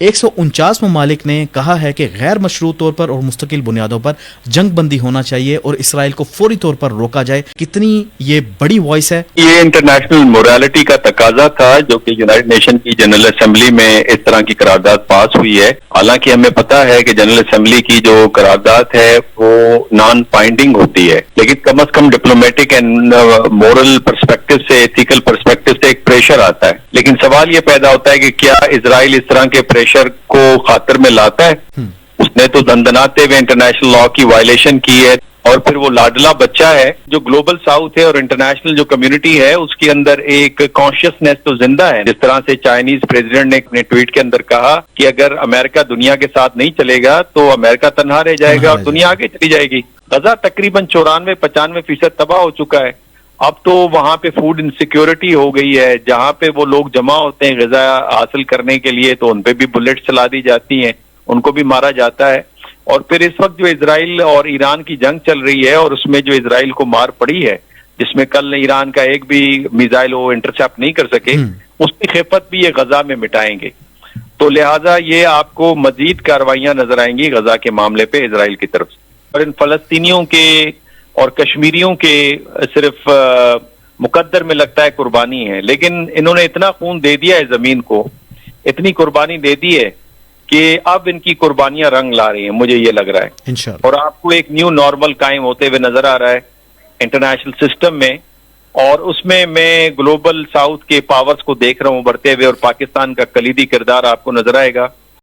149 ممالک نے کہا ہے کہ غیر مشروط طور پر اور مستقل بنیادوں پر جنگ بندی ہونا چاہیے اور اسرائیل کو فوری طور پر روکا جائے. کتنی یہ بڑی وائس ہے. یہ انٹرنیشنل مورالٹی کا تقاضا تھا جو کہ یونائیٹڈ نیشن کی جنرل اسمبلی میں اس طرح کی قرارداد پاس ہوئی ہے. حالانکہ ہمیں پتا ہے کہ جنرل اسمبلی کی جو قرارداد ہے وہ نان بائنڈنگ ہوتی ہے، لیکن کم از کم ڈپلومیٹک اینڈ مورل پرسپیکٹو سے، ایتھیکل پرسپیکٹو سے ایک پریشر آتا ہے. لیکن سوال یہ پیدا ہوتا ہے کہ کیا اسرائیل اس طرح کے پریشر کو خاطر میں لاتا ہے؟ اس نے تو دندناتے ہوئے انٹرنیشنل لا کی وائلیشن کی ہے، اور پھر وہ لاڈلا بچہ ہے. جو گلوبل ساؤتھ ہے اور انٹرنیشنل جو کمیونٹی ہے اس کے اندر ایک کانشیسنیس تو زندہ ہے. جس طرح سے چائنیز پریزیڈنٹ نے اپنے ٹویٹ کے اندر کہا کہ اگر امریکہ دنیا کے ساتھ نہیں چلے گا تو امریکہ تنہا رہ جائے گا اور دنیا آگے چلی جائے گی. غزہ تقریباً 94-95% تباہ ہو چکا ہے. اب تو وہاں پہ فوڈ انسیکیورٹی ہو گئی ہے. جہاں پہ وہ لوگ جمع ہوتے ہیں غذا حاصل کرنے کے لیے تو ان پہ بھی بلٹ چلا دی جاتی ہیں، ان کو بھی مارا جاتا ہے. اور پھر اس وقت جو اسرائیل اور ایران کی جنگ چل رہی ہے اور اس میں جو اسرائیل کو مار پڑی ہے، جس میں کل ایران کا ایک بھی میزائل وہ انٹرسیپٹ نہیں کر سکے، اس کی خفت بھی یہ غزہ میں مٹائیں گے. تو لہٰذا یہ آپ کو مزید کارروائیاں نظر آئیں گی غزہ کے معاملے پہ اسرائیل کی طرف سے. اور ان فلسطینیوں کے اور کشمیریوں کے صرف مقدر میں لگتا ہے قربانی ہے، لیکن انہوں نے اتنا خون دے دیا ہے زمین کو، اتنی قربانی دے دی ہے کہ اب ان کی قربانیاں رنگ لا رہی ہیں. مجھے یہ لگ رہا ہے انشاءاللہ. اور آپ کو ایک نیو نارمل قائم ہوتے ہوئے نظر آ رہا ہے انٹرنیشنل سسٹم میں، اور اس میں گلوبل ساؤتھ کے پاورز کو دیکھ رہا ہوں بڑھتے ہوئے، اور پاکستان کا کلیدی کردار آپ کو نظر آئے گا.